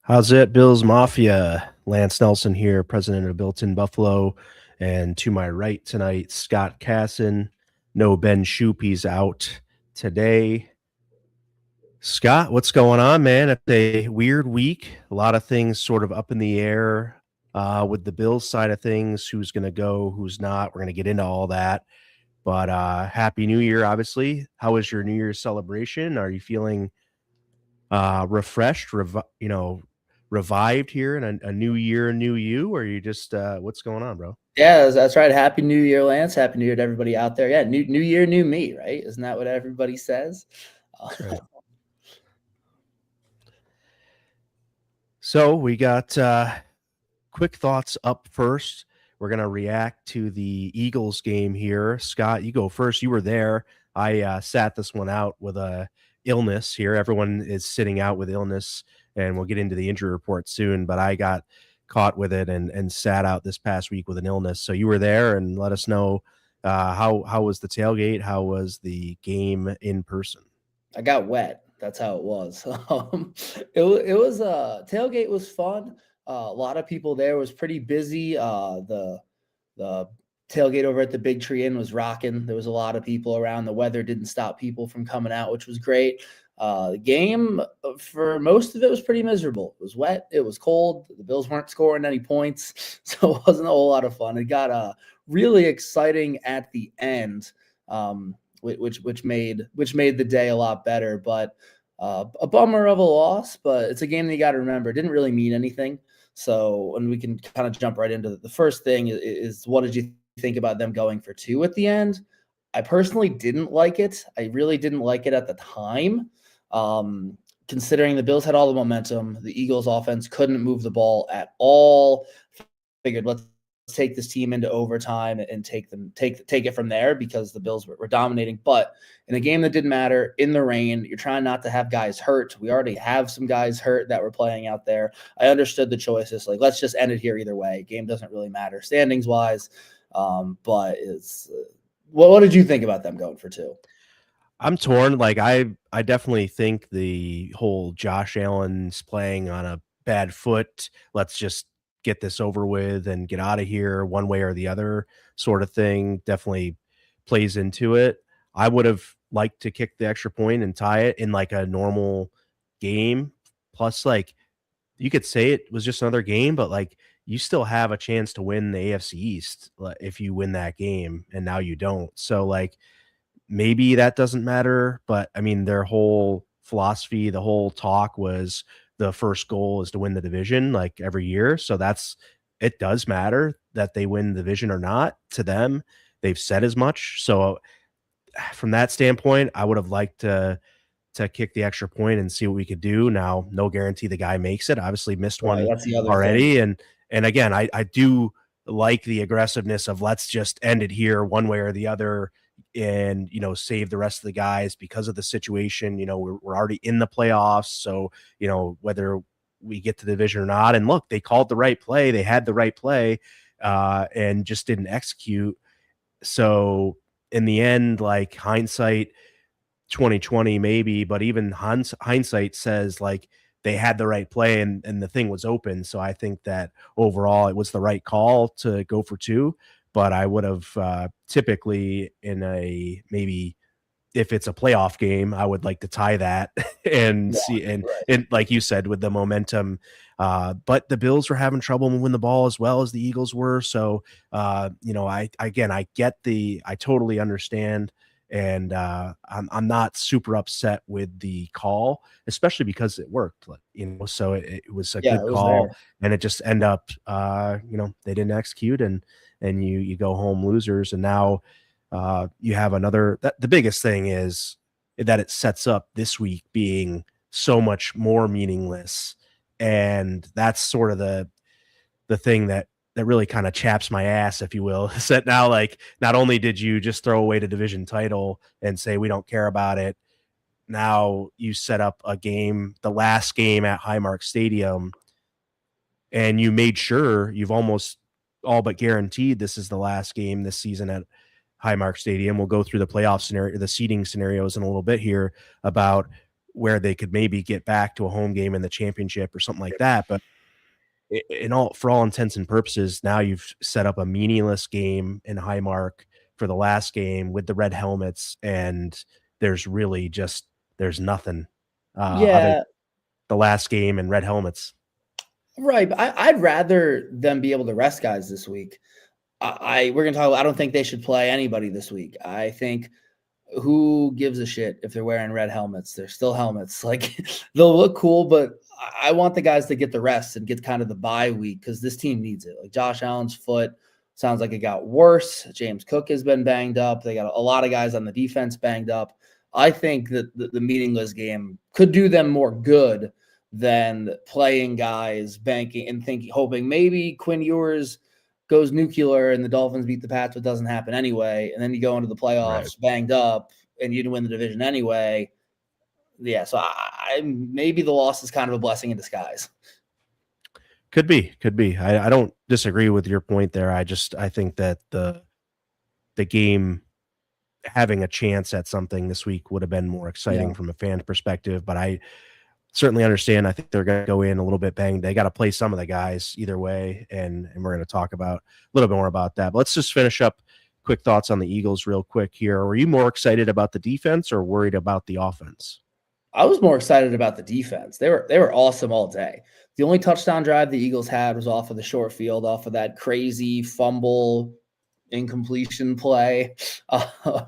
How's it, Bills Mafia? Lance Nelson here, president of Built in Buffalo. And to my right tonight, Scott Casson. No Ben Shoop, he's out today. Scott, what's going on, man? It's a weird week. A lot of things sort of up in the air with the Bills side of things. Who's going to go, who's not. We're going to get into all that. But Happy New Year, obviously. How was your New Year's celebration? Are you feeling refreshed, revived here in a new year, new you, or you just what's going on, bro? Yeah, that's right. Happy New Year, Lance. Happy New Year to everybody out there. Yeah, new year, new me, right? Isn't that what everybody says? That's right. So we got quick thoughts up first. We're gonna react to the Eagles game here. Scott, you go first. You were there. I sat this one out with a illness here. Everyone is sitting out with illness, and we'll get into the injury report soon. But I got caught with it and sat out this past week with an illness. So you were there, and let us know how was the tailgate? How was the game in person? I got wet. That's how it was. It was tailgate was fun. A lot of people there. Was pretty busy. The tailgate over at the Big Tree Inn was rocking. There was a lot of people around. The weather didn't stop people from coming out, which was great. The game for most of it was pretty miserable. It was wet. It was cold. The Bills weren't scoring any points, so it wasn't a whole lot of fun. It got really exciting at the end, which made the day a lot better. But a bummer of a loss. But it's a game that you got to remember. It didn't really mean anything. So, and we can kind of jump right into the first thing is what did you think about them going for two at the end? I personally didn't like it. I really didn't like it at the time. Considering the Bills had all the momentum, the Eagles offense couldn't move the ball at all. Figured let's take this team into overtime and take it from there because the Bills were dominating. But in a game that didn't matter, in the rain, you're trying not to have guys hurt. We already have some guys hurt that were playing out there. I understood the choices. Like, let's just end it here either way. Game doesn't really matter standings wise. But it's what did you think about them going for two? I'm torn. Like I definitely think the whole Josh Allen's playing on a bad foot. Let's just get this over with and get out of here one way or the other sort of thing definitely plays into it. I would have liked to kick the extra point and tie it in like a normal game. Plus, like you could say it was just another game, but like you still have a chance to win the AFC East if you win that game, and now you don't. So like maybe that doesn't matter, but I mean, their whole philosophy, the whole talk was the first goal is to win the division like every year. So it does matter that they win the division or not to them. They've said as much. So from that standpoint, I would have liked to kick the extra point and see what we could do. Now, no guarantee the guy makes it. Obviously missed one That's the other already. thing. And again, I do like the aggressiveness of let's just end it here one way or the other and save the rest of the guys because of the situation. We're already in the playoffs, so whether we get to the division or not. And look, they called the right play, they had the right play, and just didn't execute. So in the end, like hindsight 2020 maybe, but even hindsight says like they had the right play and the thing was open. So I think that overall it was the right call to go for two. But I would have typically in a maybe if it's a playoff game, I would like to tie that and see and like you said with the momentum. But the Bills were having trouble moving the ball as well as the Eagles were. So I totally understand. And I'm not super upset with the call, especially because it worked. So it was a good call, and it just end up, they didn't execute, and you go home losers. And now you have another. The biggest thing is that it sets up this week being so much more meaningless, and that's sort of the thing that really kind of chaps my ass, if you will, is that now, like, not only did you just throw away the division title and say we don't care about it, now you set up a game, the last game at Highmark Stadium, and you made sure you've almost all but guaranteed this is the last game this season at Highmark Stadium. We'll go through the playoff scenario, the seeding scenarios in a little bit here about where they could maybe get back to a home game in the championship or something like that. But for all intents and purposes, now you've set up a meaningless game in Highmark for the last game with the red helmets, and there's really just there's nothing other than Yeah, the last game and red helmets. right. But I'd rather them be able to rest guys this week. We're gonna talk. I don't think they should play anybody this week. I think who gives a shit if they're wearing red helmets? They're still helmets. Like they'll look cool, but I want the guys to get the rest and get kind of the bye week because this team needs it. Like Josh Allen's foot sounds like it got worse. James Cook has been banged up. They got a lot of guys on the defense banged up. I think that the meaningless game could do them more good than playing guys banking and thinking, hoping maybe Quinn Ewers goes nuclear and the Dolphins beat the Pats, but doesn't happen anyway. And then you go into the Right. playoffs banged up and you didn't win the division anyway. Yeah, so I maybe the loss is kind of a blessing in disguise. Could be, could be. I don't disagree with your point there. I think that the game having a chance at something this week would have been more Yeah. exciting from a fan perspective. But I certainly understand. I think they're going to go in a little bit banged. They got to play some of the guys either way, and we're going to talk about a little bit more about that. But let's just finish up. Quick thoughts on the Eagles, real quick here. Were you more excited about the defense or worried about the offense? I was more excited about the defense. They were awesome all day. The only touchdown drive the Eagles had was off of the short field, off of that crazy fumble incompletion play.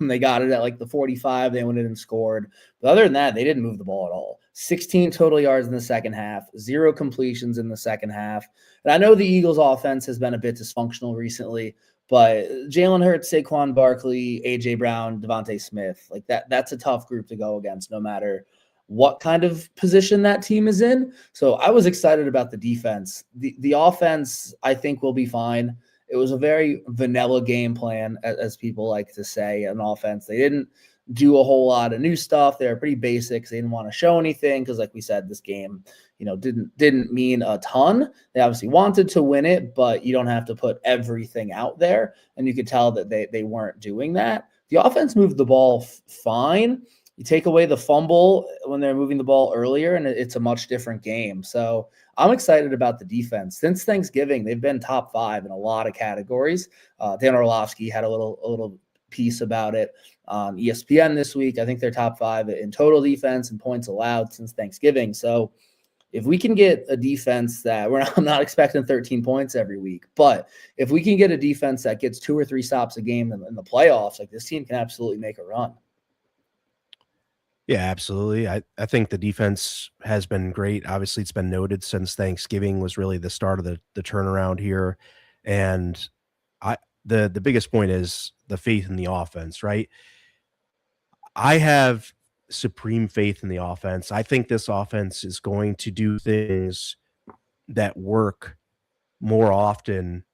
They got it at like the 45. They went in and scored. But other than that, they didn't move the ball at all. 16 total yards in the second half, 0 completions in the second half. And I know the Eagles offense has been a bit dysfunctional recently, but Jalen Hurts, Saquon Barkley, A.J. Brown, Devontae Smith, like that's a tough group to go against no matter what kind of position that team is in. So I was excited about the defense. The offense, I think, will be fine. It was a very vanilla game plan, as people like to say, an offense. They didn't do a whole lot of new stuff. They were pretty basics. They didn't want to show anything because, like we said, this game, didn't mean a ton. They obviously wanted to win it, but you don't have to put everything out there. And you could tell that they weren't doing that. The offense moved the ball fine. You take away the fumble when they're moving the ball earlier, and it's a much different game. So I'm excited about the defense. Since Thanksgiving, they've been top 5 in a lot of categories. Dan Orlovsky had a little piece about it on ESPN this week. I think they're top 5 in total defense and points allowed since Thanksgiving. So if we can get a defense that I'm not expecting 13 points every week, but if we can get a defense that gets 2 or 3 stops a game in the playoffs, like this team can absolutely make a run. Yeah, absolutely. I think the defense has been great. Obviously, it's been noted since Thanksgiving was really the start of the turnaround here. And the biggest point is the faith in the offense, right? I have supreme faith in the offense. I think this offense is going to do things that work more often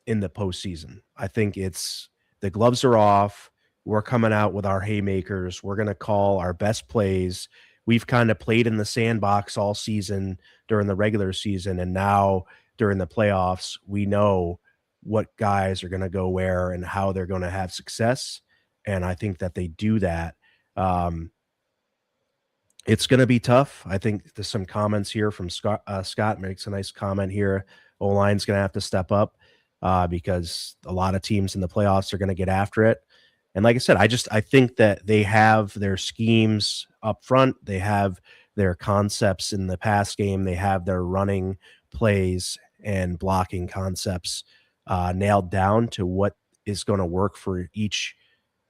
in the postseason. I think it's the gloves are off. We're coming out with our haymakers. We're going to call our best plays. We've kind of played in the sandbox all season during the regular season. And now during the playoffs, we know what guys are going to go where and how they're going to have success. And I think that they do that. Um, it's going to be tough. I think there's some comments here from Scott. Scott makes a nice comment here. O-line's going to have to step up because a lot of teams in the playoffs are going to get after it. And like I said, I think that they have their schemes up front. They have their concepts in the pass game. They have their running plays and blocking concepts nailed down to what is going to work for each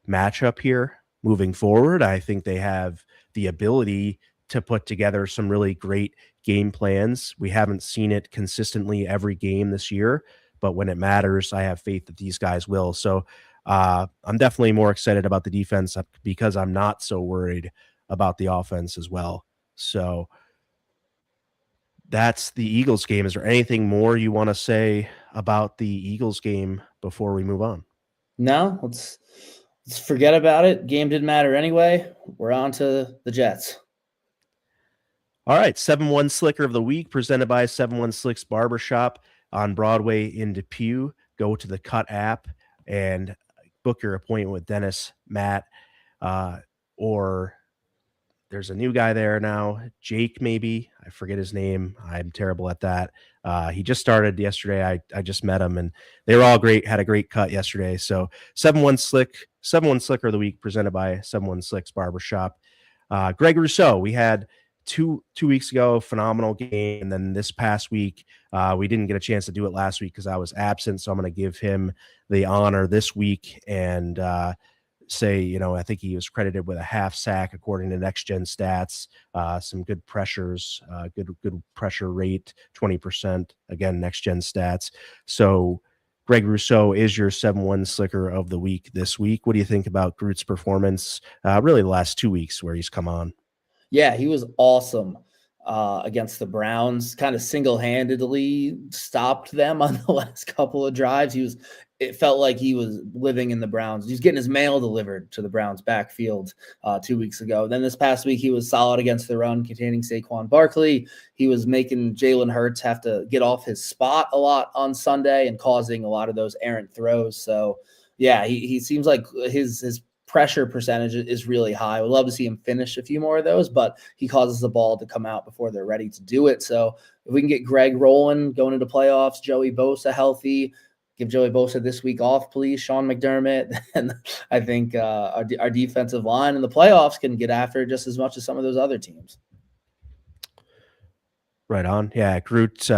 matchup here moving forward. I think they have the ability to put together some really great game plans. We haven't seen it consistently every game this year, but when it matters, I have faith that these guys will. So I'm definitely more excited about the defense because I'm not so worried about the offense as well. So that's the Eagles game. Is there anything more you want to say about the Eagles game before we move on? No, let's forget about it. Game didn't matter anyway. We're on to the Jets. All right, 7-1 Slicker of the Week presented by 7-1-Slicks Barbershop on Broadway in Depew. Go to the Cut app and book your appointment with Dennis, Matt, or there's a new guy there now, Jake maybe. I forget his name. I'm terrible at that. He just started yesterday. I just met him, and they were all great. Had a great cut yesterday. So 7-1 Slicker of the week presented by 7-1-Slicks Barbershop. Greg Rousseau, we had two weeks ago, phenomenal game, and then this past week we didn't get a chance to do it last week because I was absent. So I'm going to give him the honor this week and say, I think he was credited with a half sack according to Next Gen Stats. Some good pressures, good pressure rate, 20%. Again, Next Gen Stats. So Greg Rousseau is your 7-1 Slicker of the week this week. What do you think about Groot's performance? Really, the last 2 weeks where he's come on. Yeah, he was awesome against the Browns. Kind of single-handedly stopped them on the last couple of drives. It felt like he was living in the Browns. He was getting his mail delivered to the Browns backfield 2 weeks ago. Then this past week, he was solid against the run, containing Saquon Barkley. He was making Jalen Hurts have to get off his spot a lot on Sunday and causing a lot of those errant throws. So, yeah, he seems like his pressure percentage is really high. We'd love to see him finish a few more of those, but he causes the ball to come out before they're ready to do it. So if we can get Greg rolling going into playoffs, Joey Bosa healthy, give Joey Bosa this week off, please, Sean McDermott. And I think our defensive line in the playoffs can get after it just as much as some of those other teams. Right on. Yeah, Groot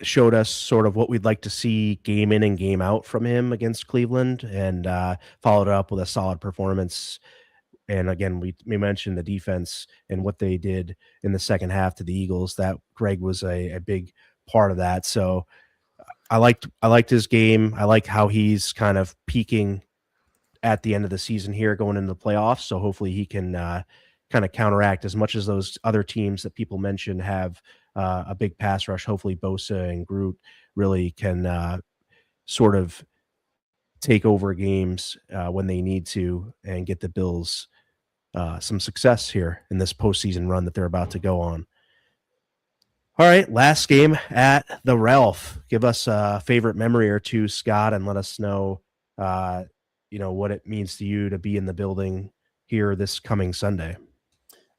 showed us sort of what we'd like to see game in and game out from him against Cleveland, and followed up with a solid performance. And again, we mentioned the defense and what they did in the second half to the Eagles. That Greg was a big part of that. So I liked his game. I like how he's kind of peaking at the end of the season here, going into the playoffs. So hopefully he can kind of counteract as much as those other teams that people mentioned have a big pass rush. Hopefully Bosa and Groot really can sort of take over games when they need to and get the Bills some success here in this postseason run that they're about to go on. All right, last game at the Ralph. Give us a favorite memory or two, Scott, and let us know, what it means to you to be in the building here this coming Sunday.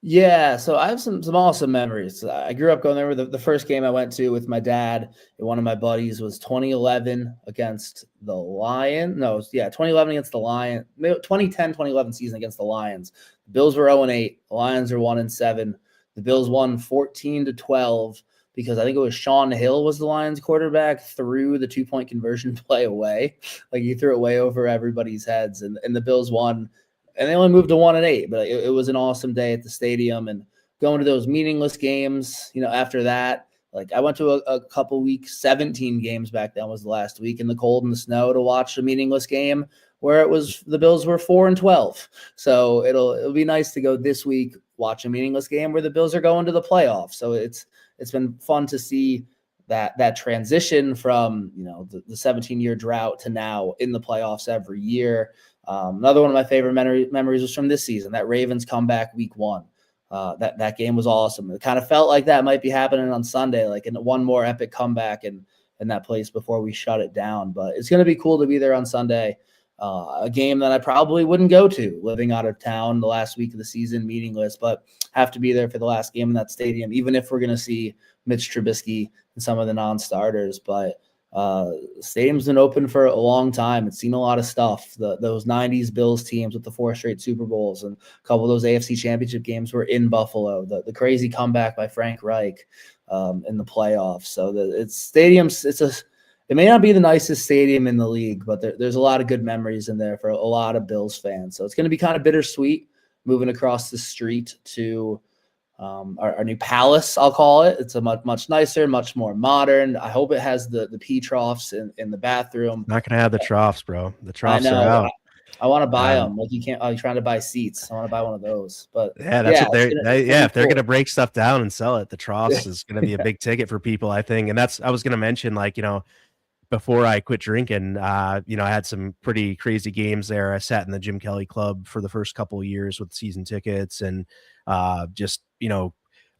Yeah, so I have some awesome memories. I grew up going there. The first game I went to with my dad and one of my buddies was 2011 against the Lions. No, 2011 against the Lions. 2010, 2011 season against the Lions. The Bills were 0-8. The Lions are 1-7. The Bills won 14-12 because I think it was Sean Hill was the Lions quarterback, threw the 2-point conversion play away. Like he threw it way over everybody's heads, and the Bills won. And they only moved to 1-8, but it was an awesome day at the stadium. And going to those meaningless games, after that, like I went to a couple weeks, 17 games back then was the last week in the cold and the snow to watch a meaningless game where it was the Bills were 4-12. So it'll be nice to go this week, watch a meaningless game where the Bills are going to the playoffs. So it's been fun to see that transition from the 17-year drought to now in the playoffs every year. Another one of my favorite memories was from this season, that Ravens comeback week 1. That game was awesome. It kind of felt like that might be happening on Sunday, like in one more epic comeback in that place before we shut it down. But it's going to be cool to be there on Sunday. A game that I probably wouldn't go to living out of town the last week of the season, meaningless, but have to be there for the last game in that stadium, even if we're going to see Mitch Trubisky and some of the non-starters. But stadium's been open for a long time. It's seen a lot of stuff. Those 90s Bills teams with the 4 straight Super Bowls and a couple of those AFC championship games were in Buffalo. The crazy comeback by Frank Reich in the playoffs. So it may not be the nicest stadium in the league, but there's a lot of good memories in there for a lot of Bills fans. So it's going to be kind of bittersweet moving across the street to our new palace, I'll call it. It's a much nicer, much more modern. I hope it has the pee troughs in the bathroom. Not gonna have the troughs, bro. The troughs I know, are out. I want to buy them. Like you can't. I'm trying to buy seats. I want to buy one of those. But yeah, that's what if they're cool. gonna break stuff down and sell it, the troughs is gonna be a big ticket for people, I think. And I was gonna mention, before I quit drinking, I had some pretty crazy games there. I sat in the Jim Kelly Club for the first couple of years with season tickets and just,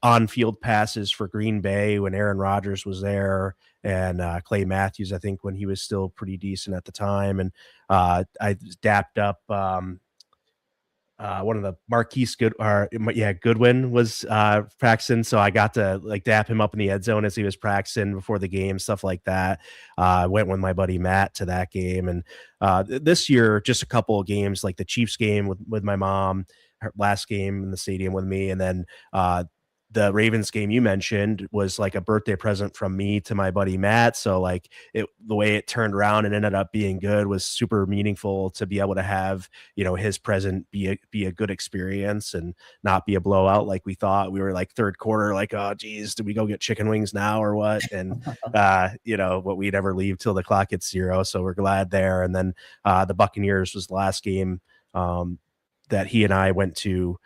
on-field passes for Green Bay when Aaron Rodgers was there and Clay Matthews, I think, when he was still pretty decent at the time. And I dapped up one of the Marquise Good or yeah, Goodwin was practicing, so I got to like dap him up in the end zone as he was practicing before the game, stuff like that. I went with my buddy Matt to that game, and this year just a couple of games, like the Chiefs game with my mom, her last game in the stadium with me, and then the Ravens game you mentioned was like a birthday present from me to my buddy Matt. So like the way it turned around and ended up being good was super meaningful to be able to have, his present be a good experience and not be a blowout like we thought. We were like third quarter, like, oh geez, did we go get chicken wings now or what? And but we never leave till the clock hits 0. So we're glad there. And then the Buccaneers was the last game that he and I went to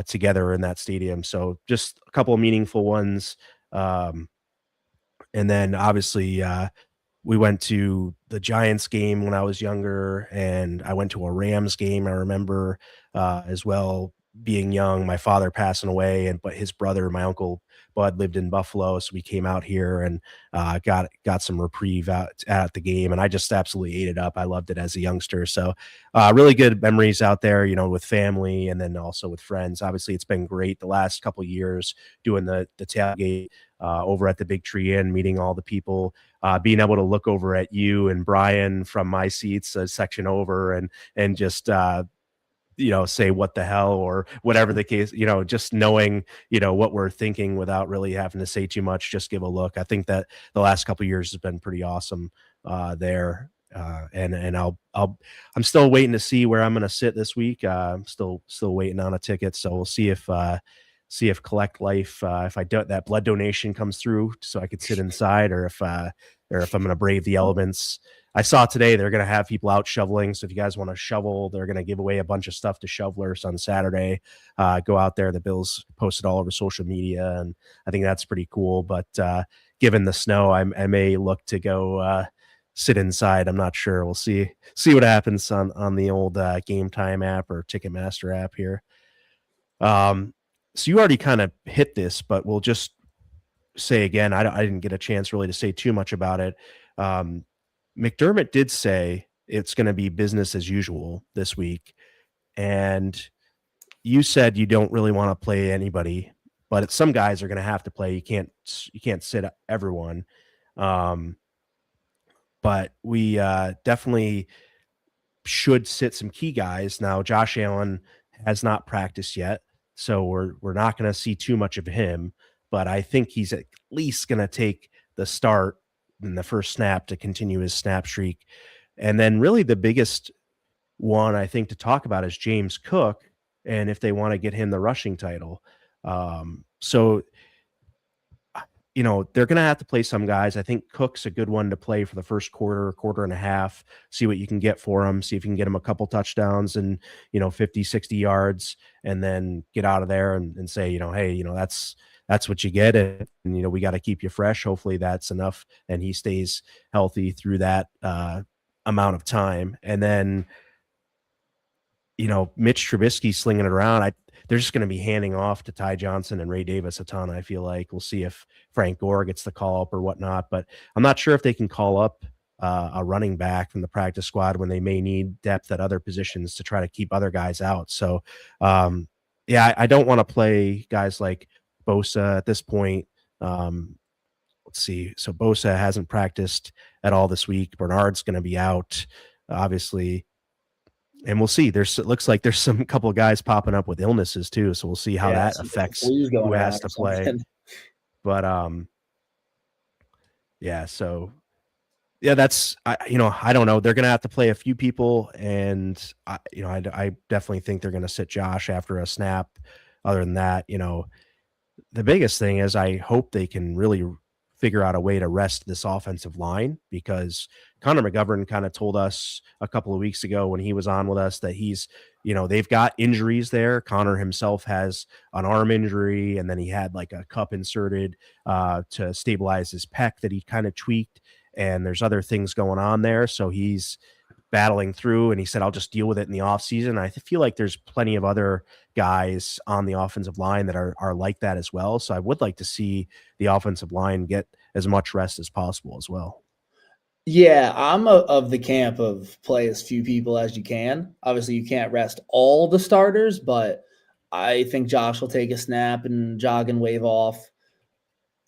together in that stadium. So just a couple of meaningful ones. And then obviously we went to the Giants game when I was younger, and I went to a Rams game. I remember as well being young, my father passing away, but his brother, my uncle Bud, lived in Buffalo, so we came out here and got some reprieve out at the game, and I just absolutely ate it up. I loved it as a youngster. So really good memories out there, with family and then also with friends. Obviously, it's been great the last couple of years doing the tailgate over at the Big Tree Inn, meeting all the people, being able to look over at you and Brian from my seats a section over and just say what the hell or whatever the case, just knowing, what we're thinking without really having to say too much, just give a look. I think that the last couple of years has been pretty awesome there. And I'm still waiting to see where I'm going to sit this week. I'm still waiting on a ticket. So we'll see if Collect Life, if that blood donation comes through so I could sit inside, or if I'm going to brave the elements. I saw today they're going to have people out shoveling. So if you guys want to shovel, they're going to give away a bunch of stuff to shovelers on Saturday. Go out there. The Bills posted all over social media, and I think that's pretty cool. But given the snow, I may look to go sit inside. I'm not sure. We'll see what happens on the old Game Time app or Ticketmaster app here. So you already kind of hit this, but we'll just say again, I didn't get a chance really to say too much about it. McDermott did say it's going to be business as usual this week. And you said you don't really want to play anybody, but some guys are going to have to play. You can't sit everyone. But we definitely should sit some key guys. Now, Josh Allen has not practiced yet, so we're not going to see too much of him, but I think he's at least going to take the start in the first snap to continue his snap streak. And then really the biggest one I think to talk about is James Cook, and if they want to get him the rushing title. So they're going to have to play some guys. I think Cook's a good one to play for the first quarter and a half, see what you can get for him, see if you can get him a couple touchdowns and, 50, 60 yards, and then get out of there and say, hey, that's what you get. And we got to keep you fresh. Hopefully that's enough. And he stays healthy through that amount of time. And then, Mitch Trubisky slinging it around. They're just going to be handing off to Ty Johnson and Ray Davis a ton. I feel like we'll see if Frank Gore gets the call up or whatnot, but I'm not sure if they can call up a running back from the practice squad when they may need depth at other positions to try to keep other guys out. So, I don't want to play guys like Bosa at this point. Let's see. So Bosa hasn't practiced at all this week. Bernard's going to be out, obviously. And we'll see. It looks like there's some couple of guys popping up with illnesses too. So we'll see how that affects who has to play. But that's I don't know. They're gonna have to play a few people, and I definitely think they're gonna sit Josh after a snap. Other than that, the biggest thing is I hope they can really figure out a way to rest this offensive line, because Connor McGovern kind of told us a couple of weeks ago when he was on with us that he's, they've got injuries there. Connor himself has an arm injury, and then he had like a cup inserted to stabilize his pec that he kind of tweaked. And there's other things going on there. So he's battling through, and he said, I'll just deal with it in the off season. I feel like there's plenty of other guys on the offensive line that are like that as well. So I would like to see the offensive line get as much rest as possible as well. Yeah, of the camp of play as few people as you can. Obviously, you can't rest all the starters, but I think Josh will take a snap and jog and wave off.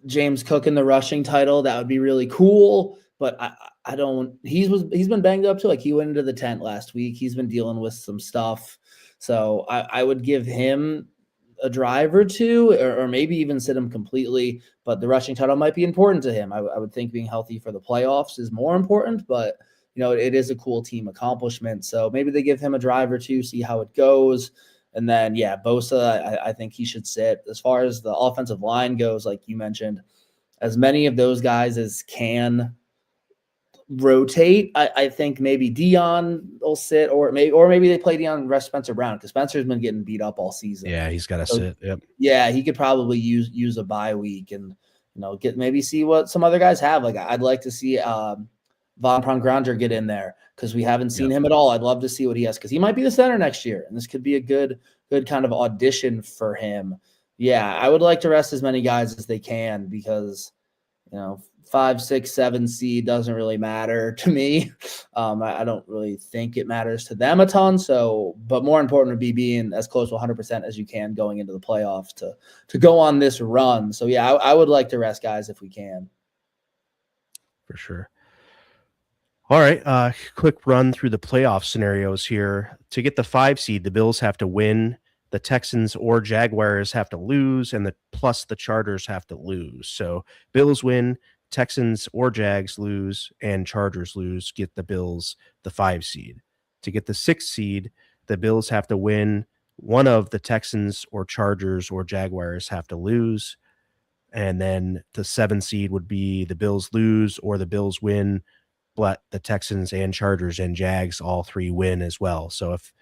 James Cook in the rushing title, that would be really cool. But I don't. He's been banged up too. Like he went into the tent last week. He's been dealing with some stuff. So I would give him a drive or two, or maybe even sit him completely. But the rushing title might be important to him. I would think being healthy for the playoffs is more important. But it is a cool team accomplishment. So maybe they give him a drive or two, see how it goes. And then, yeah, Bosa, I think he should sit. As far as the offensive line goes, like you mentioned, as many of those guys as can rotate. I think maybe Dion will sit, or maybe they play Dion and rest Spencer Brown because Spencer's been getting beat up all season. Yeah, he's got to So sit. Yep. yeah, he could probably use a bye week and see what some other guys have. Like I'd like to see Von Prongranger get in there because we haven't seen Yep. him at all. I'd love to see what he has because he might be the center next year, and this could be a good kind of audition for him. Yeah, I would like to rest as many guys as they can because 5, 6, 7 seed doesn't really matter to me. I don't really think it matters to them a ton. So, but more important would be being as close to 100% as you can going into the playoffs to go on this run. So yeah, I would like to rest guys if we can. For sure. All right, quick run through the playoff scenarios here. To get the 5 seed, the Bills have to win, the Texans or Jaguars have to lose, and the Chargers have to lose. So Bills win, Texans or Jags lose, and Chargers lose, get the Bills the 5 seed. To get the 6 seed, the Bills have to win, one of the Texans or Chargers or Jaguars have to lose, and then the 7 seed would be the Bills lose or the Bills win, but the Texans and Chargers and Jags all 3 win as well. So if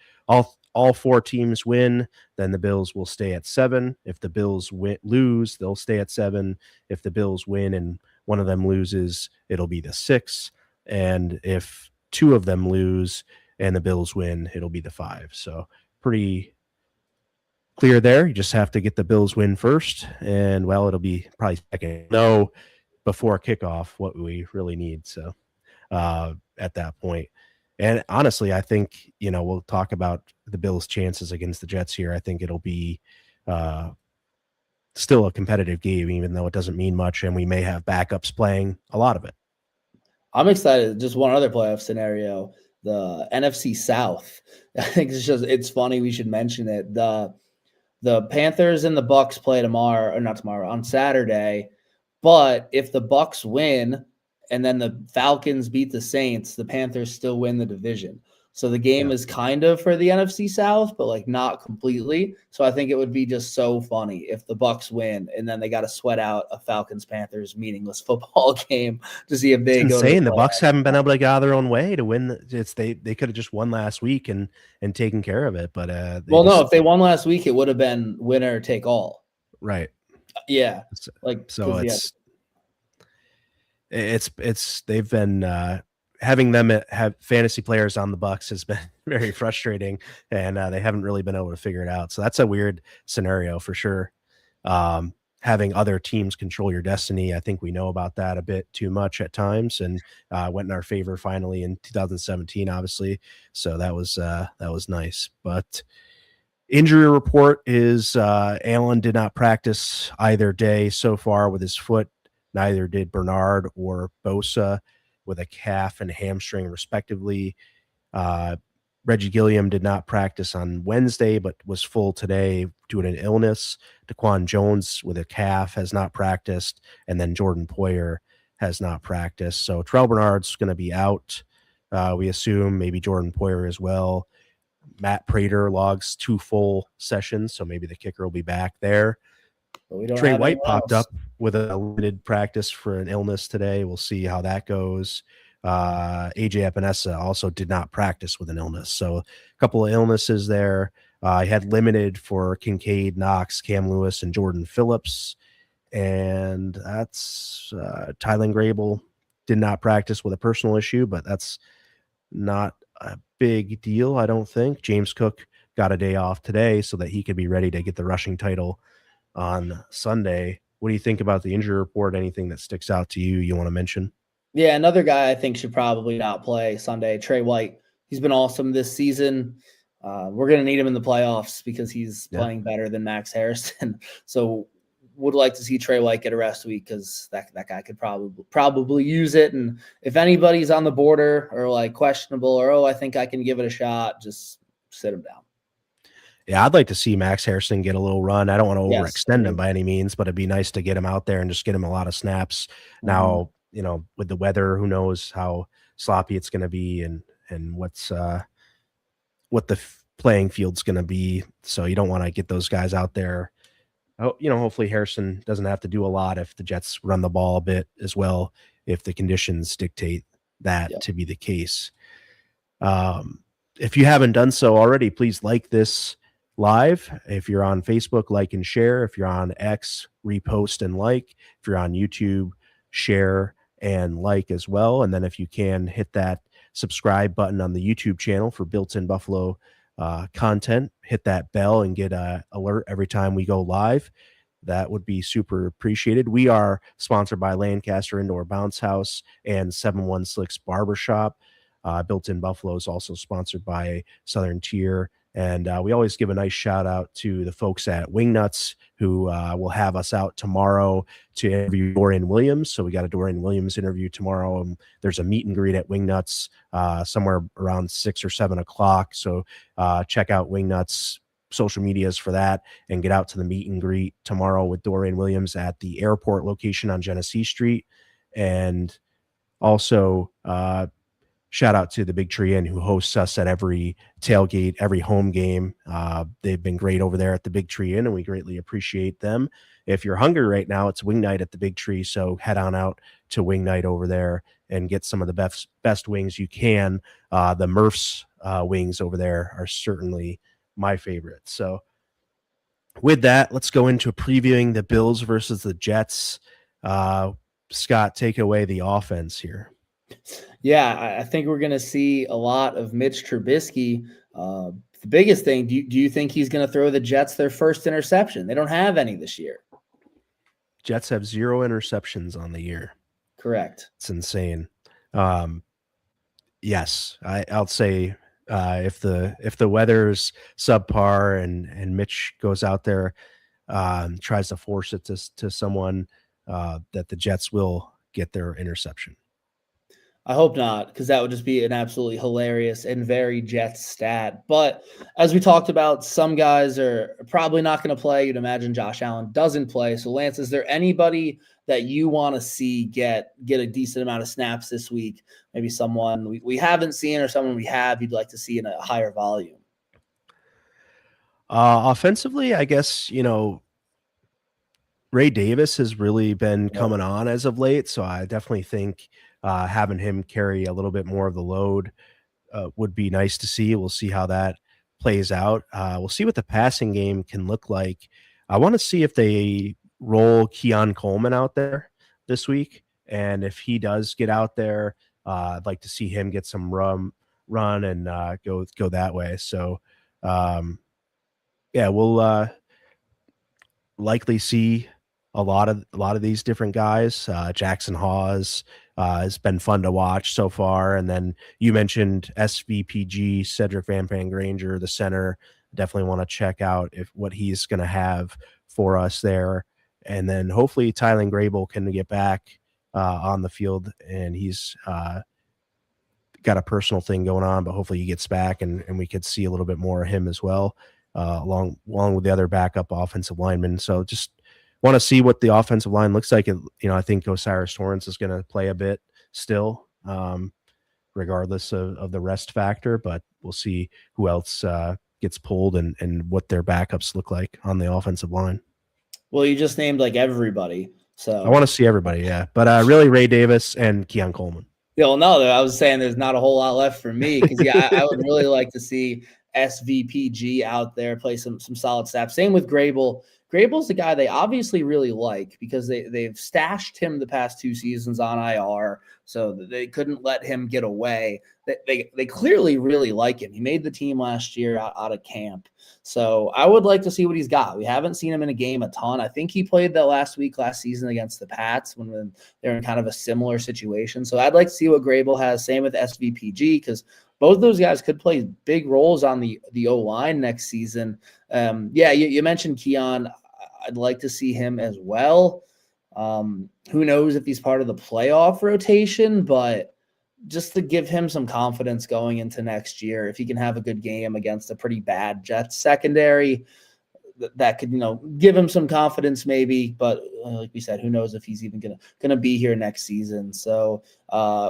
all 4 teams win, then the Bills will stay at 7. If the Bills lose, they'll stay at 7. If the Bills win and one of them loses, it'll be the 6. And if 2 of them lose and the Bills win, it'll be the 5. So pretty clear there. You just have to get the Bills win first, and it'll be probably second. No, before kickoff, what we really need. So at that point. And honestly, I think, we'll talk about the Bills' chances against the Jets here. I think it'll be still a competitive game, even though it doesn't mean much, and we may have backups playing a lot of it. I'm excited. Just one other playoff scenario, the NFC South. I think it's funny we should mention it. The Panthers and the Bucks play tomorrow, or not tomorrow, on Saturday. But if the Bucks win and then the Falcons beat the Saints, the Panthers still win the division. So the game is kind of for the NFC South, but like not completely. So I think it would be just so funny if the Bucks win and then they got to sweat out a Falcons-Panthers meaningless football game to see if they it's go. Insane. The Bucks haven't been able to get out of their own way to win. They could have just won last week and taken care of it, but no, if they won last week, it would have been winner take all. Right. Yeah. So it's they've been having them have fantasy players on the Bucks has been very frustrating, and they haven't really been able to figure it out. So that's a weird scenario for sure. Having other teams control your destiny, I think we know about that a bit too much at times, and went in our favor finally in 2017, obviously. So that was nice. But injury report is Allen did not practice either day so far with his foot. Neither did Bernard or Bosa with a calf and hamstring, respectively. Reggie Gilliam did not practice on Wednesday, but was full today due to an illness. Daquan Jones with a calf has not practiced, and then Jordan Poyer has not practiced. So Terrell Bernard's going to be out. We assume maybe Jordan Poyer as well. Matt Prater logs 2 full sessions, so maybe the kicker will be back there. Trey White popped up with a limited practice for an illness today. We'll see how that goes. AJ Epinesa also did not practice with an illness. So a couple of illnesses there. I had limited for Kincaid, Knox, Cam Lewis, and Jordan Phillips. And that's Tylen Grable did not practice with a personal issue, but that's not a big deal, I don't think. James Cook got a day off today so that he could be ready to get the rushing title on Sunday. What do you think about the injury report? Anything that sticks out to you want to mention? Yeah, another guy I think should probably not play Sunday, Trey White. He's been awesome this season. We're going to need him in the playoffs because he's Yeah. playing better than Max Harrison. So would like to see Trey White get a rest week because that guy could probably use it. And if anybody's on the border or like questionable or, oh, I think I can give it a shot, just sit him down. Yeah, I'd like to see Max Harrison get a little run. I don't want to Yes. overextend him by any means, but it'd be nice to get him out there and just get him a lot of snaps. Mhm. Now, with the weather, who knows how sloppy it's going to be and what the playing field's going to be. So you don't want to get those guys out there. Oh, hopefully Harrison doesn't have to do a lot if the Jets run the ball a bit as well, if the conditions dictate that Yep. to be the case. If you haven't done so already, please like this live. If you're on Facebook, like and share. If you're on X, repost and like. If you're on YouTube, share and like as well. And then if you can, hit that subscribe button on the YouTube channel for Built-in Buffalo content. Hit that bell and get an alert every time we go live. That would be super appreciated. We are sponsored by Lancaster Indoor Bounce House and 7-1-Slicks Barbershop. Built-in Buffalo is also sponsored by Southern Tier. And we always give a nice shout out to the folks at Wingnuts who will have us out tomorrow to interview Dorian Williams. So we got a Dorian Williams interview tomorrow. And there's a meet and greet at Wingnuts somewhere around 6 or 7 o'clock. So check out Wingnuts social medias for that and get out to the meet and greet tomorrow with Dorian Williams at the airport location on Genesee Street. And also shout out to the Big Tree Inn who hosts us at every tailgate, every home game. They've been great over there at the Big Tree Inn, and we greatly appreciate them. If you're hungry right now, it's wing night at the Big Tree, so head on out to wing night over there and get some of the best wings you can. The Murph's wings over there are certainly my favorite. So with that, let's go into previewing the Bills versus the Jets. Scott, take away the offense here. Yeah, I think we're going to see a lot of Mitch Trubisky. The biggest thing, do you think he's going to throw the Jets their first interception? They don't have any this year. Jets have 0 interceptions on the year. Correct. It's insane. Yes, I'll say if the weather's subpar and Mitch goes out there tries to force it to someone, that the Jets will get their interception. I hope not, because that would just be an absolutely hilarious and very Jets stat. But as we talked about, some guys are probably not going to play. You'd imagine Josh Allen doesn't play. So, Lance, is there anybody that you want to see get a decent amount of snaps this week? Maybe someone we haven't seen or someone we have you'd like to see in a higher volume? Offensively, I guess, Ray Davis has really been coming on as of late. So I definitely think having him carry a little bit more of the load would be nice to see. We'll see how that plays out. We'll see what the passing game can look like. I want to see if they roll Keon Coleman out there this week. And if he does get out there, I'd like to see him get some run and go that way. So, yeah, we'll likely see a lot of these different guys. Jackson Hawes has been fun to watch so far. And then you mentioned SVPG, Cedric Van Granger, the center. Definitely want to check out what he's going to have for us there. And then hopefully Tylen Grable can get back on the field, and he's got a personal thing going on, but hopefully he gets back and we could see a little bit more of him as well, along with the other backup offensive linemen. So just want to see what the offensive line looks like. I think Osiris Torrance is going to play a bit still, regardless of the rest factor, but we'll see who else gets pulled and what their backups look like on the offensive line. Well, you just named like everybody. So I want to see everybody. Yeah. But really Ray Davis and Keon Coleman. Yeah, well, no, I was saying there's not a whole lot left for me because, yeah, I would really like to see SVPG out there play some solid snaps. Same with Grable. Grable's the guy they obviously really like because they've stashed him the past 2 seasons on IR. So they couldn't let him get away. They clearly really like him. He made the team last year out of camp. So I would like to see what he's got. We haven't seen him in a game a ton. I think he played that last season against the Pats when they're in kind of a similar situation. So I'd like to see what Grable has. Same with SVPG, because both those guys could play big roles on the O-line next season. You mentioned Keon. I'd like to see him as well. Who knows if he's part of the playoff rotation, but just to give him some confidence going into next year, if he can have a good game against a pretty bad Jets secondary, that could, give him some confidence maybe. But like we said, who knows if he's even gonna be here next season. So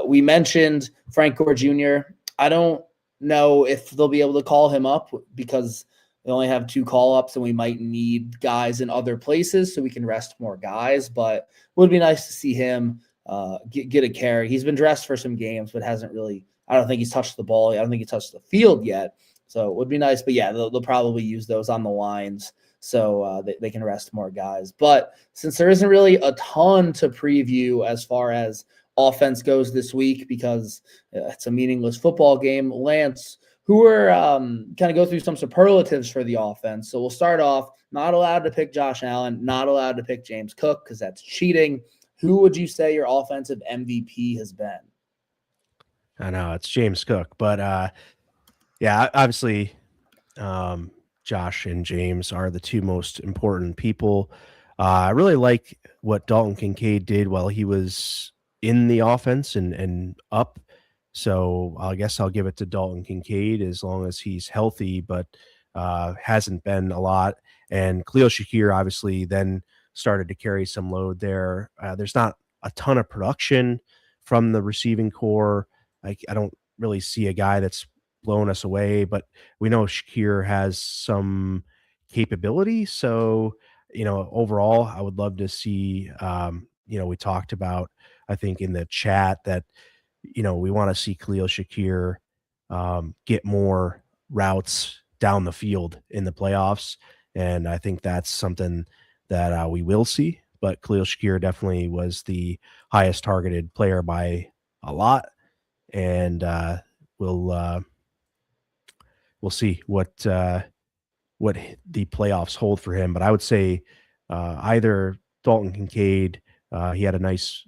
we mentioned Frank Gore Jr. I don't know if they'll be able to call him up because they only have 2 call-ups, and we might need guys in other places so we can rest more guys. But it would be nice to see him get a carry. He's been dressed for some games, but hasn't really – I don't think he's touched the ball. I don't think he touched the field yet. So it would be nice. But, yeah, they'll probably use those on the lines so they can rest more guys. But since there isn't really a ton to preview as far as offense goes this week because it's a meaningless football game, Lance – who are kind of go through some superlatives for the offense. So we'll start off, not allowed to pick Josh Allen, not allowed to pick James Cook because that's cheating. Who would you say your offensive MVP has been? I know it's James Cook, but obviously Josh and James are the 2 most important people. I really like what Dalton Kincaid did while he was in the offense and up. So I guess I'll give it to Dalton Kincaid as long as he's healthy, but hasn't been a lot. And Khalil Shakir obviously then started to carry some load there. There's not a ton of production from the receiving core. I don't really see a guy that's blown us away, but we know Shakir has some capability. So, overall, I would love to see, we talked about, I think in the chat that, we want to see Khalil Shakir get more routes down the field in the playoffs. And I think that's something that we will see. But Khalil Shakir definitely was the highest targeted player by a lot. And we'll see what the playoffs hold for him. But I would say either Dalton Kincaid, he had a nice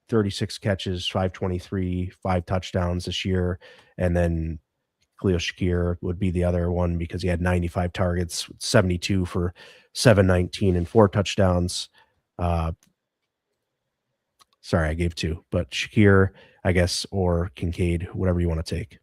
36 catches, 523, 5 touchdowns this year. And then Khalil Shakir would be the other one because he had 95 targets, 72 for 719 and 4 touchdowns. Sorry, I gave 2, but Shakir, I guess, or Kincaid, whatever you want to take.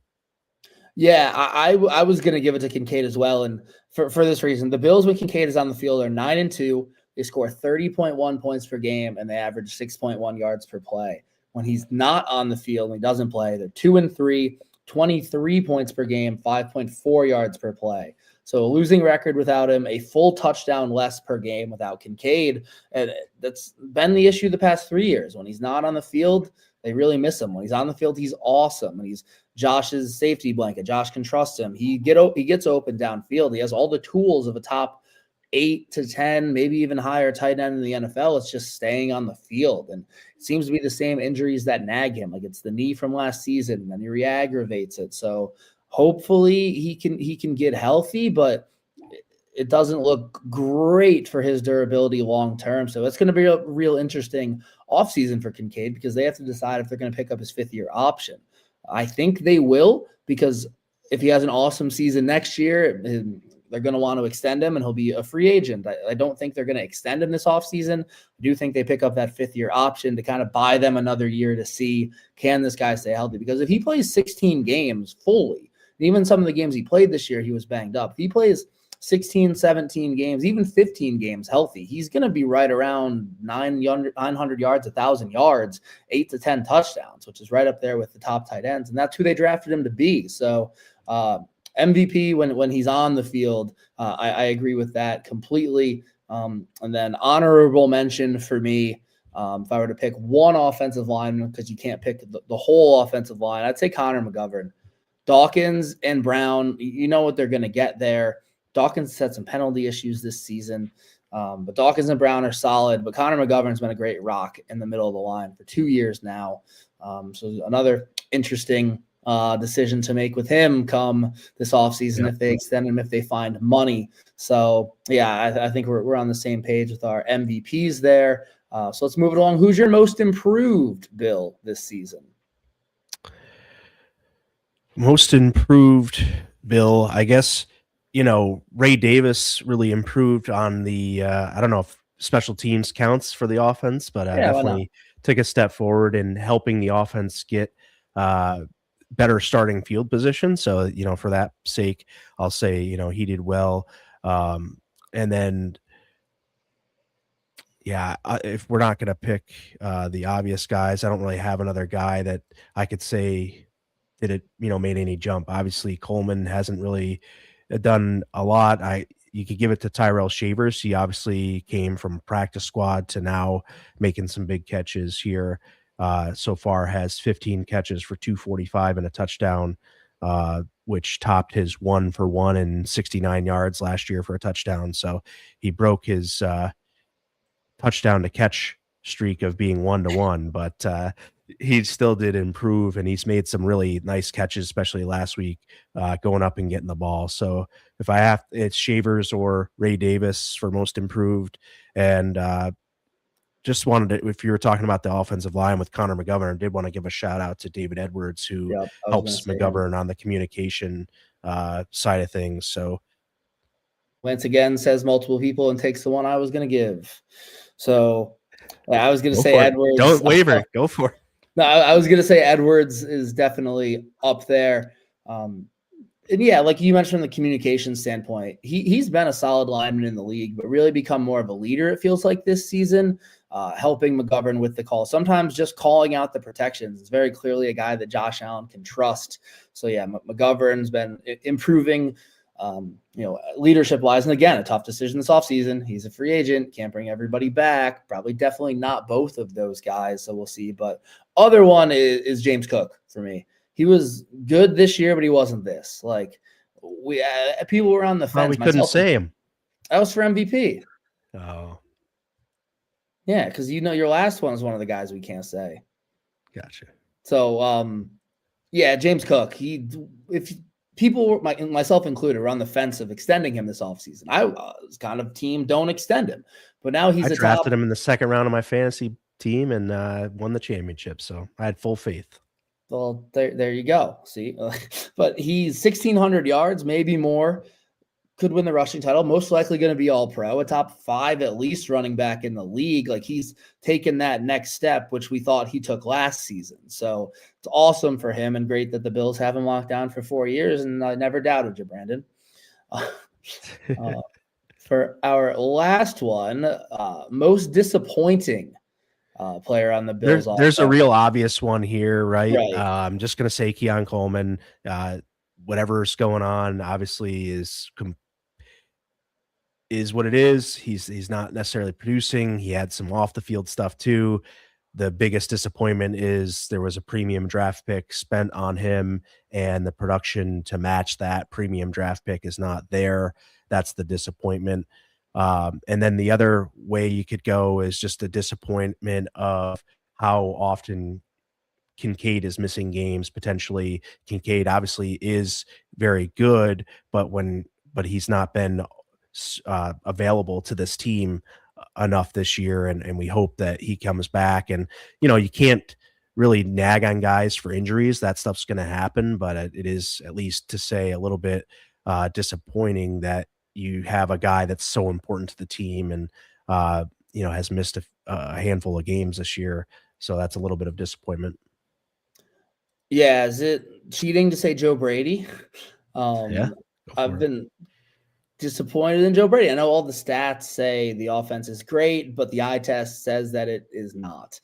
Yeah, I was going to give it to Kincaid as well. And for this reason, the Bills when Kincaid is on the field are 9-2. They score 30.1 points per game, and they average 6.1 yards per play. When he's not on the field and he doesn't play, they're 2-3, 23 points per game, 5.4 yards per play. So a losing record without him, a full touchdown less per game without Kincaid. And that's been the issue the past 3 years. When he's not on the field, they really miss him. When he's on the field, he's awesome. And he's Josh's safety blanket. Josh can trust him. He gets open downfield. He has all the tools of a top 8 to 10, maybe even higher tight end in the NFL. It's just staying on the field. And it seems to be the same injuries that nag him. Like it's the knee from last season, and then he re-aggravates it. So hopefully he can get healthy, but it doesn't look great for his durability long term. So it's going to be a real interesting offseason for Kincaid because they have to decide if they're going to pick up his 5th-year option. I think they will, because if he has an awesome season next year, they're going to want to extend him and he'll be a free agent. I don't think they're going to extend him this offseason. I do think they pick up that 5th-year option to kind of buy them another year to see, can this guy stay healthy? Because if he plays 16 games fully, even some of the games he played this year, he was banged up. If he plays 16, 17 games, even 15 games healthy, he's going to be right around 900 yards, 1,000 yards, 8 to 10 touchdowns, which is right up there with the top tight ends. And that's who they drafted him to be. So MVP when he's on the field, I agree with that completely. And then honorable mention for me, if I were to pick one offensive lineman, because you can't pick the whole offensive line, I'd say Connor McGovern. Dawkins and Brown, you know what they're going to get there. Dawkins had some penalty issues this season. But Dawkins and Brown are solid, but Connor McGovern's been a great rock in the middle of the line for 2 years now. So another interesting decision to make with him come this offseason if they extend him, if they find money. So, yeah, I think we're on the same page with our MVPs there. So let's move it along. Who's your most improved, Bill, this season? Most improved, Bill, I guess, Ray Davis really improved on the, I don't know if special teams counts for the offense, but definitely took a step forward in helping the offense get better starting field position. So, for that sake, I'll say, he did well. And then, yeah, if we're not going to pick the obvious guys, I don't really have another guy that I could say that it, made any jump. Obviously, Coleman hasn't really done a lot. You could give it to Tyrell Shavers. He obviously came from practice squad to now making some big catches here. So far has 15 catches for 245 and a touchdown, which topped his 1-for-1 and 69 yards last year for a touchdown. So he broke his touchdown to catch streak of being 1-to-1, but he still did improve, and he's made some really nice catches, especially last week, going up and getting the ball. So if I have, it's Shavers or Ray Davis for most improved. And just wanted to, if you were talking about the offensive line with Connor McGovern, I did want to give a shout out to David Edwards, who helps McGovern on the communication side of things. So Lance again says multiple people and takes the one I was going to give. So I was going to say Edwards. Don't waver. Go for it. No, I was going to say Edwards is definitely up there. And yeah, like you mentioned from the communication standpoint, he's been a solid lineman in the league, but really become more of a leader, it feels like, this season, helping McGovern with the call. Sometimes just calling out the protections. It's very clearly a guy that Josh Allen can trust. So yeah, McGovern's been improving, leadership wise. And again, a tough decision this offseason. He's a free agent, can't bring everybody back. Probably definitely not both of those guys. So we'll see. But other one is James Cook for me. He was good this year, but he wasn't this. Like people were on the fence. We couldn't say him. That was for MVP. Oh, yeah, because your last one is one of the guys we can't say. Gotcha. So, yeah, James Cook. If people, myself included, were on the fence of extending him this offseason, I was kind of team don't extend him. But now I drafted him in the second round of my fantasy team and won the championship. So I had full faith. Well, there you go. See, but he's 1,600 yards, maybe more. Could win the rushing title. Most likely going to be all pro, a top 5 at least running back in the league. Like he's taken that next step, which we thought he took last season. So it's awesome for him and great that the Bills have him locked down for 4 years. And I never doubted you, Brandon. For our last one, most disappointing player on the Bills. There's a real obvious one here, right? I'm just going to say Keon Coleman. Whatever's going on, obviously, is what it is. He's not necessarily producing. He had some off the field stuff too. The biggest disappointment is there was a premium draft pick spent on him, and the production to match that premium draft pick is not there. That's the disappointment. And then the other way you could go is just a disappointment of how often Kincaid is missing games. Potentially Kincaid obviously is very good, but he's not been available to this team enough this year. And we hope that he comes back. And, you can't really nag on guys for injuries. That stuff's going to happen, but it is, at least to say, a little bit disappointing that you have a guy that's so important to the team and, has missed a handful of games this year. So that's a little bit of disappointment. Yeah. Is it cheating to say Joe Brady? Yeah. I've been disappointed in Joe Brady. I know all the stats say the offense is great, but the eye test says that it is not.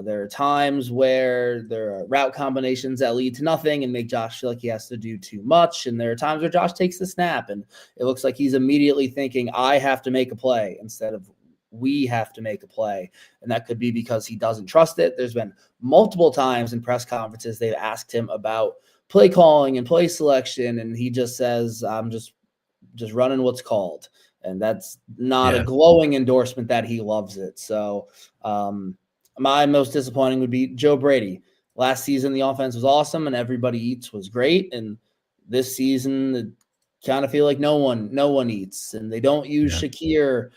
There are times where there are route combinations that lead to nothing and make Josh feel like he has to do too much. And there are times where Josh takes the snap and it looks like he's immediately thinking, I have to make a play instead of we have to make a play. And that could be because he doesn't trust it. There's been multiple times in press conferences they've asked him about play calling and play selection, and he just says, I'm just running what's called. And that's not a glowing endorsement that he loves it. So my most disappointing would be Joe Brady. Last season, the offense was awesome and everybody eats was great. And this season, kind of feel like no one eats, and they don't use Shakir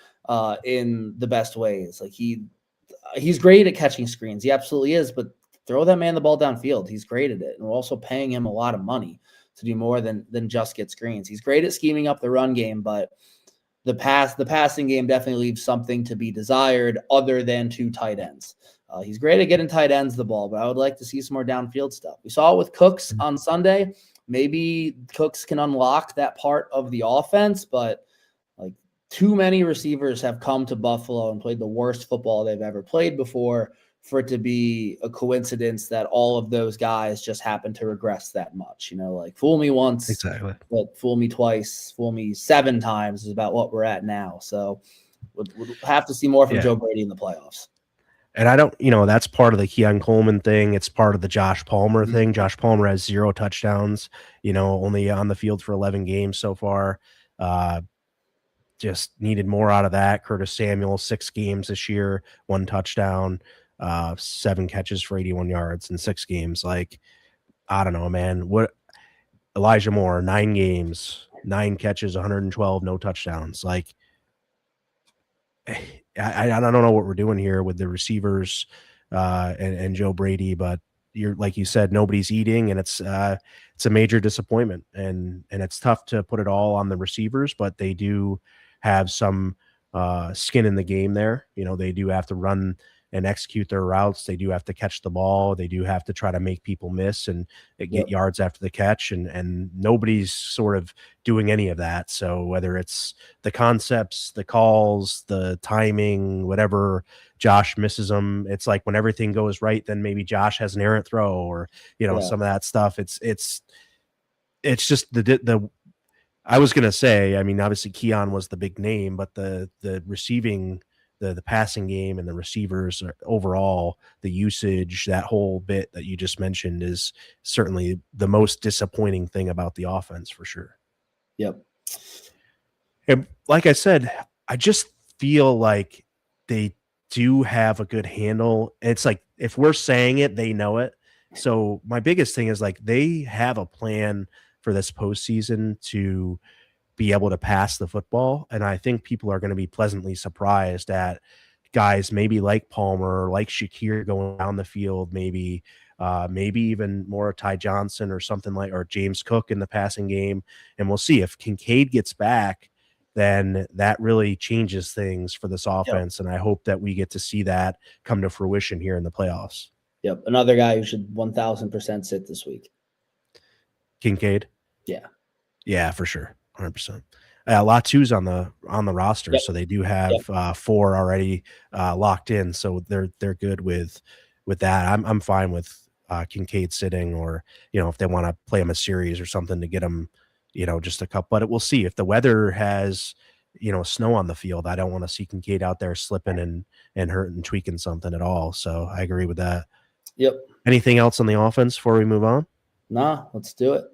in the best ways. Like he's great at catching screens. He absolutely is, but throw that man the ball downfield. He's great at it. And we're also paying him a lot of money to do more than just get screens. He's great at scheming up the run game, but the passing game definitely leaves something to be desired other than two tight ends. He's great at getting tight ends the ball, but I would like to see some more downfield stuff. We saw it with Cooks on Sunday. Maybe Cooks can unlock that part of the offense, but like too many receivers have come to Buffalo and played the worst football they've ever played before for it to be a coincidence that all of those guys just happen to regress that much. Like fool me once, but fool me twice, fool me 7 times is about what we're at now. So we'll have to see more from Joe Brady in the playoffs. And I don't, that's part of the Keon Coleman thing. It's part of the Josh Palmer thing. Josh Palmer has 0 touchdowns, only on the field for 11 games so far. Just needed more out of that. Curtis Samuel, 6 games this year, 1 touchdown, 7 catches for 81 yards in 6 games. Like, I don't know, man. What Elijah Moore, 9 games, 9 catches, 112, no touchdowns. Like, I don't know what we're doing here with the receivers and Joe Brady, but like you said, nobody's eating, and it's a major disappointment, and it's tough to put it all on the receivers, but they do have some skin in the game there. They do have to run and execute their routes. They do have to catch the ball. They do have to try to make people miss and get yards after the catch. And nobody's sort of doing any of that. So whether it's the concepts, the calls, the timing, whatever, Josh misses them. It's like when everything goes right, then maybe Josh has an errant throw or, some of that stuff. It's just the I was going to say, I mean, obviously Keon was the big name, but the receiving, the passing game and the receivers overall, the usage, that whole bit that you just mentioned is certainly the most disappointing thing about the offense for sure. Yep. And like I said, I just feel like they do have a good handle. It's like, if we're saying it, they know it. So my biggest thing is like, they have a plan for this postseason to be able to pass the football. And I think people are going to be pleasantly surprised at guys maybe like Palmer, like Shakir going down the field, maybe even more Ty Johnson or something like, or James Cook in the passing game. And we'll see if Kincaid gets back, then that really changes things for this offense. Yep. And I hope that we get to see that come to fruition here in the playoffs. Yep. Another guy who should 1000% sit this week. Kincaid. Yeah. Yeah, for sure. 100%. Latu's on the roster, so they do have 4 already locked in, so they're good with that. I'm fine with Kincaid sitting, or if they want to play him a series or something to get him, just a couple. But we'll see if the weather has snow on the field. I don't want to see Kincaid out there slipping and hurting and tweaking something at all. So I agree with that. Yep. Anything else on the offense before we move on? Nah, let's do it.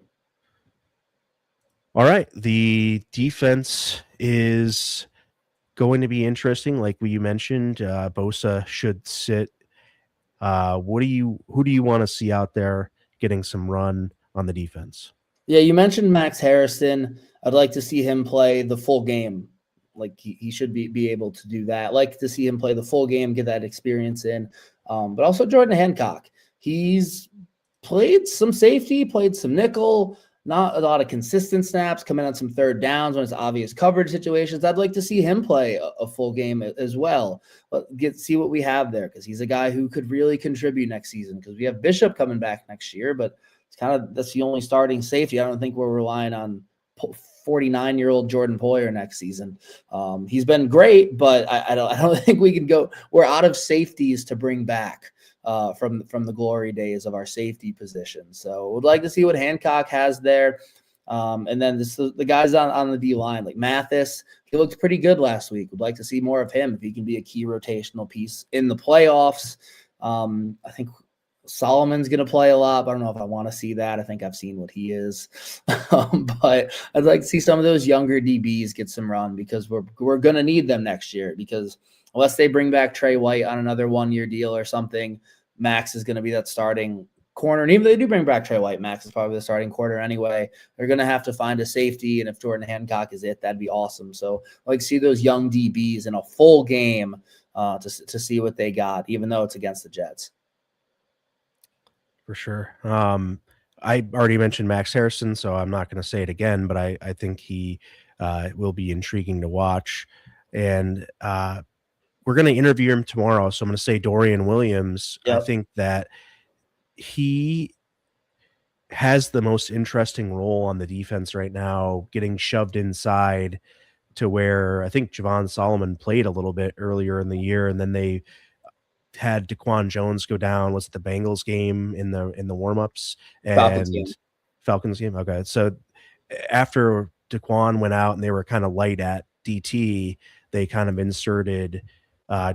All right. The defense is going to be interesting. Like you mentioned, Bosa should sit. Who do you want to see out there getting some run on the defense? Yeah, you mentioned Max Harrison. I'd like to see him play the full game. Like he should be able to do that. I'd like to see him play the full game, get that experience in. But also Jordan Hancock. He's played some safety, played some nickel, not a lot of consistent snaps, coming on some third downs when it's obvious coverage situations. I'd like to see him play a full game as well. But see what we have there, because he's a guy who could really contribute next season, because we have Bishop coming back next year, but that's the only starting safety. I don't think we're relying on 49-year-old Jordan Poyer next season. He's been great, but I don't think we can go. We're out of safeties to bring back from the glory days of our safety position. So would like to see what Hancock has there. And then the guys on the D line, like Mathis, he looked pretty good last week. Would like to see more of him if he can be a key rotational piece in the playoffs. I think Solomon's going to play a lot. But I don't know if I want to see that. I think I've seen what he is. But I'd like to see some of those younger DBs get some run because we're going to need them next year, because unless they bring back Trey White on another 1-year deal or something, Max is going to be that starting corner. And even if they do bring back Trey White, Max is probably the starting corner anyway. They're going to have to find a safety. And if Jordan Hancock is it, that'd be awesome. So I like to see those young DBs in a full game to see what they got, even though it's against the Jets. For sure. I already mentioned Max Harrison, so I'm not going to say it again, but I think he will be intriguing to watch. And we're going to interview him tomorrow. So I'm going to say Dorian Williams. Yep. I think that he has the most interesting role on the defense right now, getting shoved inside to where I think Javon Solomon played a little bit earlier in the year, and then they had Daquan Jones go down. Was it the Bengals game in the warmups and Falcons game? Okay, so after Daquan went out and they were kind of light at DT, they kind of inserted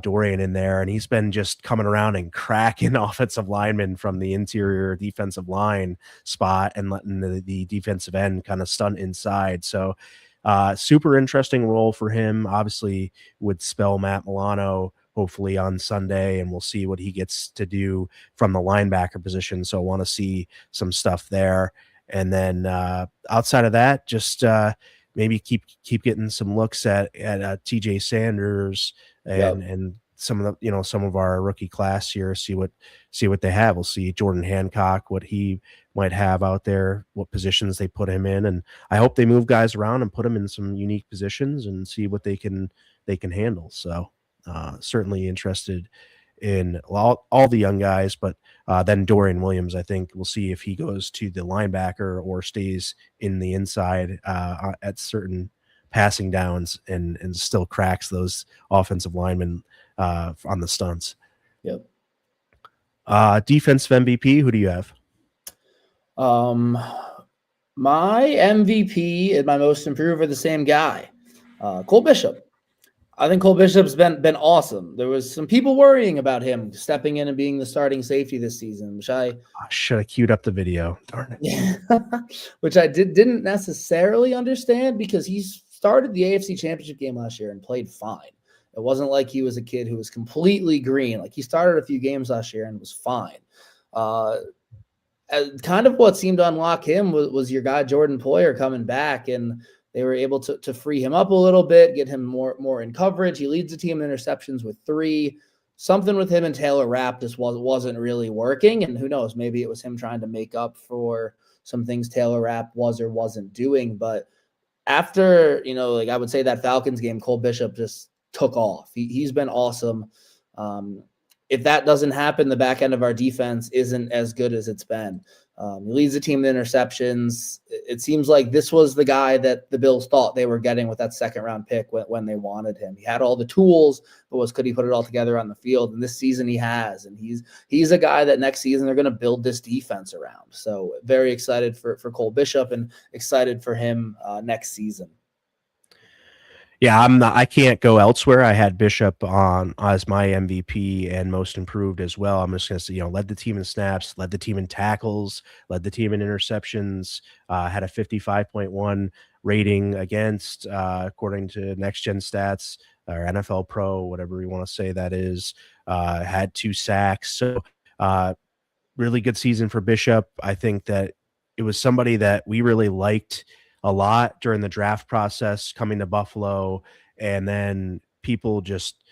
Dorian in there, and he's been just coming around and cracking offensive linemen from the interior defensive line spot and letting the defensive end kind of stunt inside. So super interesting role for him. Obviously would spell Matt Milano hopefully on Sunday, and we'll see what he gets to do from the linebacker position. So I want to see some stuff there. And then outside of that, just maybe keep getting some looks at TJ Sanders and some of the, some of our rookie class here, see what they have. We'll see Jordan Hancock, what he might have out there, what positions they put him in. And I hope they move guys around and put them in some unique positions and see what they can handle. So certainly interested in all the young guys, but then Dorian Williams, I think we'll see if he goes to the linebacker or stays in the inside at certain passing downs and still cracks those offensive linemen on the stunts. Yep. Defensive MVP, who do you have? My MVP and my most improved are the same guy, Cole Bishop. I think Cole Bishop's been awesome. There was some people worrying about him stepping in and being the starting safety this season, which I should have queued up the video. Darn it. Which I didn't necessarily understand, because he started the AFC Championship game last year and played fine. It wasn't like he was a kid who was completely green. Like, he started a few games last year and was fine. Kind of what seemed to unlock him was your guy Jordan Poyer coming back, and they were able to free him up a little bit, get him more in coverage. He leads the team in interceptions with 3. Something with him and Taylor Rapp just wasn't really working, and who knows, maybe it was him trying to make up for some things Taylor Rapp was or wasn't doing. But after, I would say that Falcons game, Cole Bishop just took off. He's been awesome. If that doesn't happen, the back end of our defense isn't as good as it's been. He leads the team in interceptions. It seems like this was the guy that the Bills thought they were getting with that second-round pick when they wanted him. He had all the tools, but could he put it all together on the field? And this season he has. And he's a guy that next season they're going to build this defense around. So very excited for Cole Bishop and excited for him next season. Yeah, I can't go elsewhere. I had Bishop on as my MVP and most improved as well. I'm just going to say, led the team in snaps, led the team in tackles, led the team in interceptions, had a 55.1 rating against, according to Next Gen Stats or NFL Pro, whatever you want to say that is, had 2 sacks. So really good season for Bishop. I think that it was somebody that we really liked a lot during the draft process coming to Buffalo, and then people just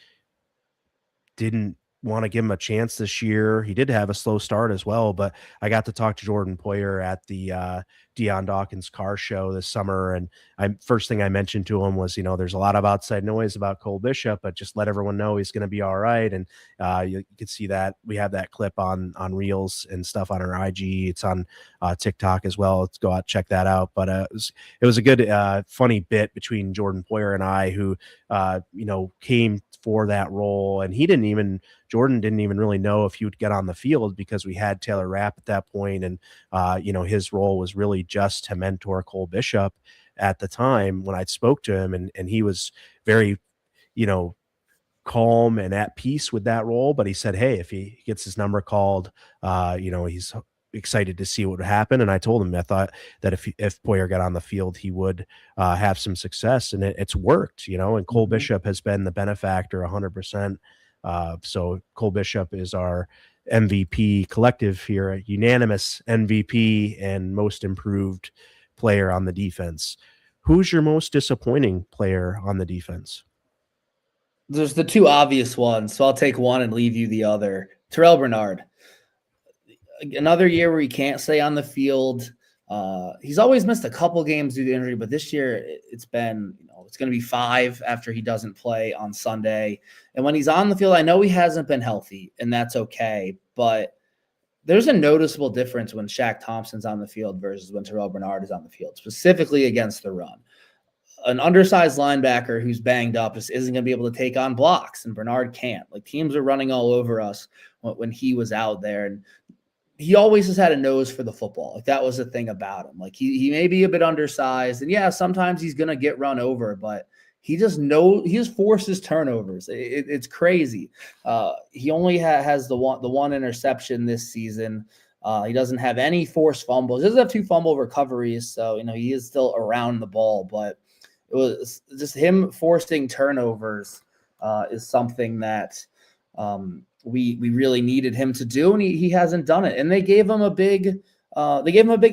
didn't want to give him a chance this year. He did have a slow start as well, but I got to talk to Jordan Poyer at the Deion Dawkins car show this summer, and first thing I mentioned to him was, there's a lot of outside noise about Cole Bishop, but just let everyone know he's going to be all right. And you can see that we have that clip on Reels and stuff on our IG. It's on TikTok as well. Let's go out, check that out. But it was a good funny bit between Jordan Poyer and I, who came for that role, and Jordan didn't even really know if he would get on the field because we had Taylor Rapp at that point, and his role was really just to mentor Cole Bishop at the time when I spoke to him, and he was very calm and at peace with that role. But he said, hey, if he gets his number called, he's excited to see what would happen. And I told him I thought that if Poyer got on the field, he would have some success, and it's worked. And Cole Bishop has been the benefactor 100%. So Cole Bishop is our MVP collective here, a unanimous MVP and most improved player on the defense. Who's your most disappointing player on the defense? There's the two obvious ones, so I'll take one and leave you the other. Terrell Bernard. Another year where he can't stay on the field. He's always missed a couple games due to injury, but this year it's been, it's going to be 5 after he doesn't play on Sunday. And when he's on the field, I know he hasn't been healthy, and that's okay, but there's a noticeable difference when Shaq Thompson's on the field versus when Terrell Bernard is on the field, specifically against the run. An undersized linebacker who's banged up just isn't going to be able to take on blocks, and Bernard can't. Like, teams are running all over us when he was out there, and he always has had a nose for the football. Like, that was the thing about him. Like, he may be a bit undersized, and yeah, sometimes he's going to get run over, but he just forces turnovers. It's crazy. He only has the one interception this season. He doesn't have any forced fumbles. He doesn't have 2 fumble recoveries, so he is still around the ball, but it was just him forcing turnovers is something that we really needed him to do, and he hasn't done it. And they gave him a big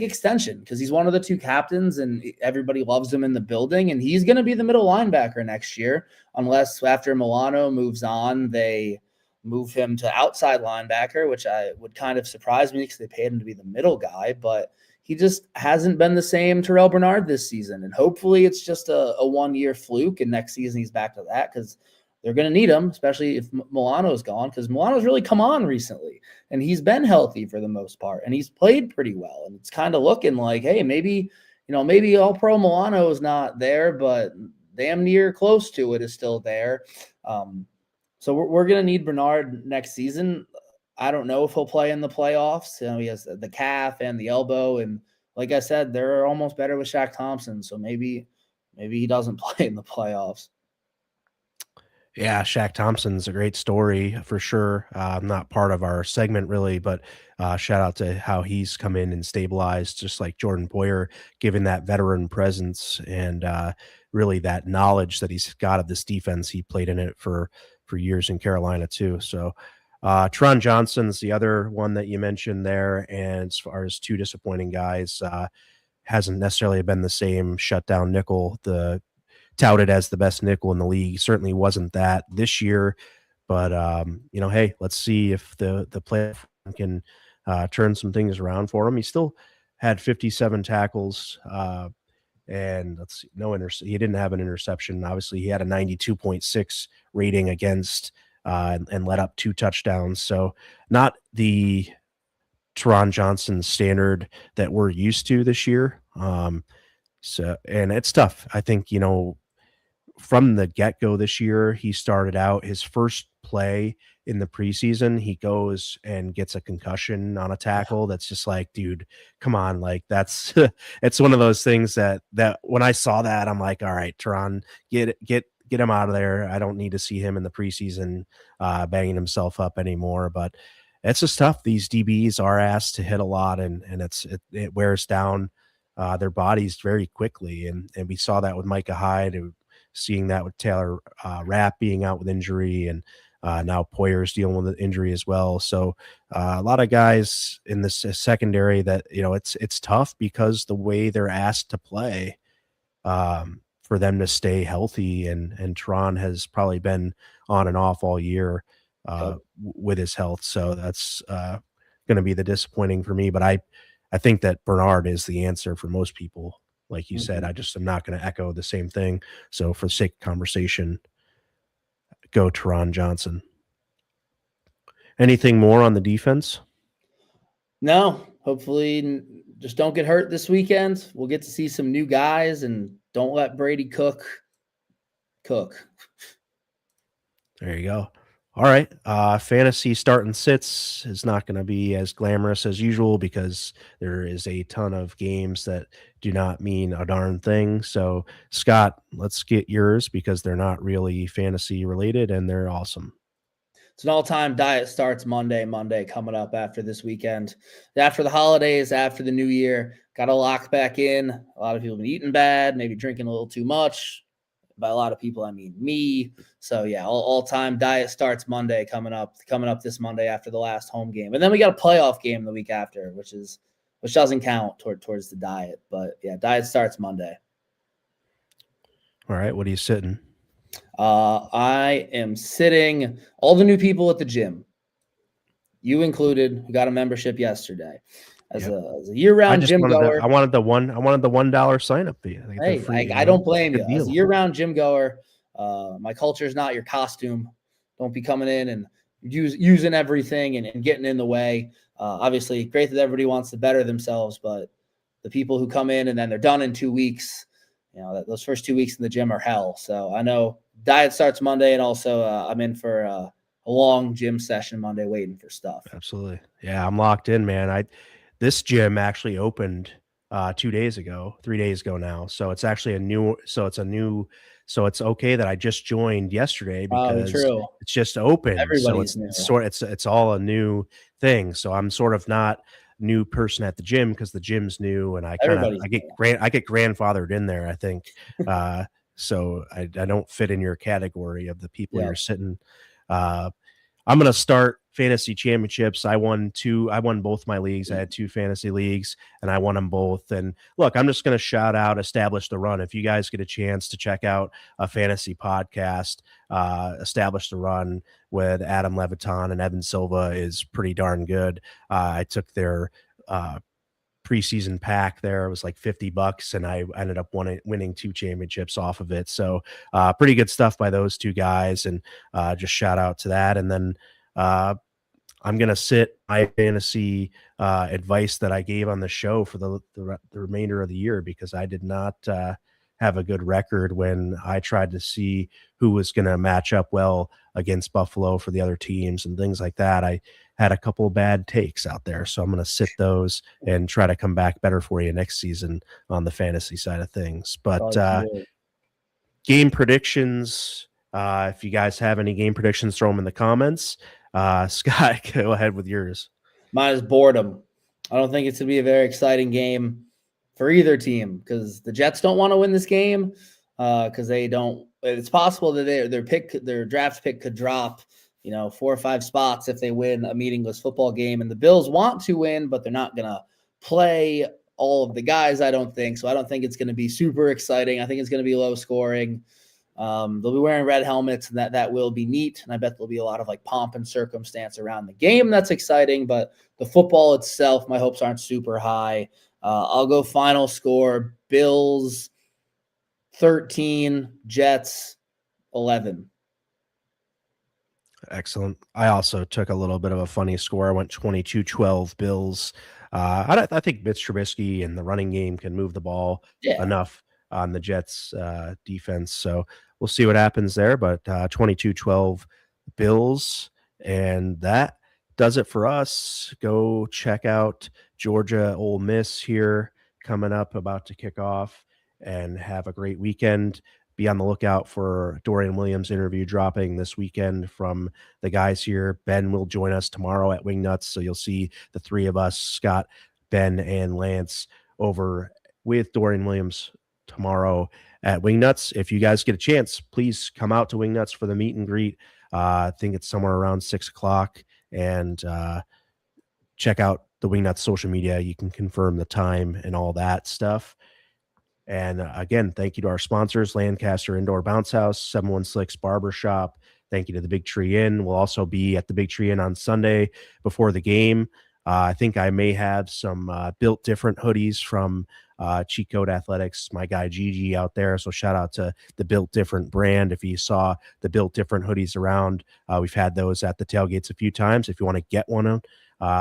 extension because he's one of the 2 captains, and everybody loves him in the building. And he's going to be the middle linebacker next year, unless after Milano moves on, they move him to outside linebacker, which I would kind of surprise me because they paid him to be the middle guy. But he just hasn't been the same Terrell Bernard this season. And hopefully it's just a 1-year fluke, and next season he's back to that, because they're going to need him, especially if Milano's gone, because Milano's really come on recently, and he's been healthy for the most part, and he's played pretty well. And it's kind of looking like, hey, maybe All-Pro Milano is not there, but damn near close to it is still there. So we're going to need Bernard next season. I don't know if he'll play in the playoffs. He has the calf and the elbow, and like I said, they're almost better with Shaq Thompson. So maybe he doesn't play in the playoffs. Yeah, Shaq Thompson's a great story for sure. Not part of our segment really, but shout out to how he's come in and stabilized, just like Jordan Poyer, given that veteran presence and really that knowledge that he's got of this defense. He played in it for years in Carolina too. So Tron Johnson's the other one that you mentioned there. And as far as 2 disappointing guys, hasn't necessarily been the same shutdown nickel, touted as the best nickel in the league. Certainly wasn't that this year, but hey, let's see if the player can turn some things around for him. He still had 57 tackles, and let's see, he didn't have an interception. Obviously, he had a 92.6 rating against and let up 2 touchdowns. So not the Teron Johnson standard that we're used to this year. And it's tough. I think, from the get-go this year, he started out his first play in the preseason. He goes and gets a concussion on a tackle. That's just like, dude, come on. Like, that's, it's one of those things that when I saw that, I'm like, all right, Teron, get him out of there. I don't need to see him in the preseason banging himself up anymore. But it's just tough. These DBs are asked to hit a lot, and it wears down their bodies very quickly. And we saw that with Micah Hyde, seeing that with Taylor Rapp being out with injury, and now Poyer's dealing with an injury as well. So a lot of guys in this secondary that, it's tough because the way they're asked to play for them to stay healthy. And Teron has probably been on and off all year with his health. So that's going to be the disappointing for me. But I think that Bernard is the answer for most people. Like you said, I just am not going to echo the same thing. So for the sake of conversation, go Teron Johnson. Anything more on the defense? No, hopefully just don't get hurt this weekend. We'll get to see some new guys, and don't let Brady cook. There you go. All right. Fantasy start and sits is not going to be as glamorous as usual because there is a ton of games that do not mean a darn thing. So, Scott, let's get yours because they're not really fantasy related and they're awesome. It's an all-time diet starts Monday coming up after this weekend. After the holidays, after the new year, got to lock back in. A lot of people have been eating bad, maybe drinking a little too much. By a lot of people, I mean me. So yeah, all-time diet starts Monday coming up this Monday after the last home game. And then we got a playoff game the week after, which doesn't count towards the diet. But yeah, diet starts Monday. All right. What are you sitting? I am sitting all the new people at the gym, you included, who got a membership yesterday. As Yep. a year-round gym goer, I wanted the $1 sign up fee. I get the hey, free, I don't blame you. good As a deal. year-round gym goer, my culture is not your costume. Don't be coming in and using everything and getting in the way. Obviously, great that everybody wants to better themselves, but the people who come in and then they're done in 2 weeks, those first 2 weeks in the gym are hell. So I know diet starts Monday, and also I'm in for a long gym session Monday, waiting for stuff. Absolutely. Yeah, I'm locked in, man. This gym actually opened 2 days ago, 3 days ago now. So it's actually so it's okay that I just joined yesterday Probably because true. it's just opened. So Everybody's new. it's all a new thing. So I'm sort of not new person at the gym because the gym's new and Everybody's new. I get grandfathered in there, I think. So I don't fit in your category of the people Yeah. you're sitting. Uh I'm gonna start fantasy championships. I won both my leagues. I had 2 fantasy leagues, and I won them both. And look, I'm just gonna shout out Establish the Run. If you guys get a chance to check out a fantasy podcast, Establish the Run with Adam Leviton and Evan Silva is pretty darn good. I took their preseason pack there. It was like $50 and I ended up winning 2 championships off of it. So pretty good stuff by those 2 guys. And just shout out to that. And then I'm going to sit my fantasy advice that I gave on the show for the remainder of the year because I did not have a good record when I tried to see who was going to match up well against Buffalo for the other teams and things like that. I had a couple of bad takes out there. So I'm going to sit those and try to come back better for you next season on the fantasy side of things. But game predictions, if you guys have any game predictions, throw them in the comments. Scott, go ahead with yours. Mine is boredom. I don't think it's going to be a very exciting game for either team because the Jets don't want to win this game because they don't. It's possible that their draft pick could drop, 4 or 5 spots if they win a meaningless football game. And the Bills want to win, but they're not going to play all of the guys, I don't think. So I don't think it's going to be super exciting. I think it's going to be low scoring. They'll be wearing red helmets, and that will be neat. And I bet there'll be a lot of like pomp and circumstance around the game. That's exciting, but the football itself, my hopes aren't super high. I'll go final score: Bills 13, Jets 11. Excellent. I also took a little bit of a funny score. I went 22-12 Bills. I think Mitch Trubisky and the running game can move the ball enough on the Jets defense. So we'll see what happens there. But 22-12 Bills. And that does it for us. Go check out Georgia Ole Miss here coming up, about to kick off, and have a great weekend. Be on the lookout for Dorian Williams' interview dropping this weekend from the guys here. Ben will join us tomorrow at Wingnuts, so you'll see the 3 of us, Scott, Ben, and Lance, over with Dorian Williams tomorrow at Wingnuts. If you guys get a chance, please come out to Wingnuts for the meet and greet. I think it's somewhere around 6 o'clock, and check out the Wingnuts social media. You can confirm the time and all that stuff. And again, thank you to our sponsors, Lancaster Indoor Bounce House, 7-One-Slicks Barbershop. Thank you to the Big Tree Inn. We'll also be at the Big Tree Inn on Sunday before the game. I think I may have some Built Different hoodies from Cheat Code Athletics, my guy Gigi out there. So shout out to the Built Different brand. If you saw the Built Different hoodies around, we've had those at the tailgates a few times. If you want to get one of them,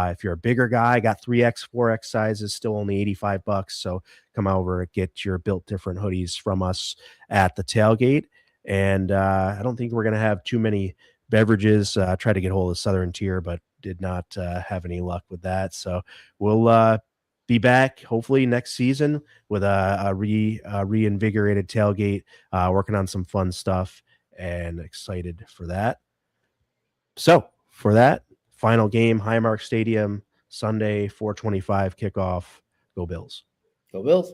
if you're a bigger guy, got 3X, 4X sizes, still only $85. So come over and get your Built Different hoodies from us at the tailgate. And I don't think we're going to have too many beverages. Tried to get hold of Southern Tier, but did not have any luck with that. So we'll be back hopefully next season with a reinvigorated tailgate, working on some fun stuff, and excited for that. So for that final game, Highmark Stadium, Sunday, 4:25 kickoff. Go Bills. Go Bills.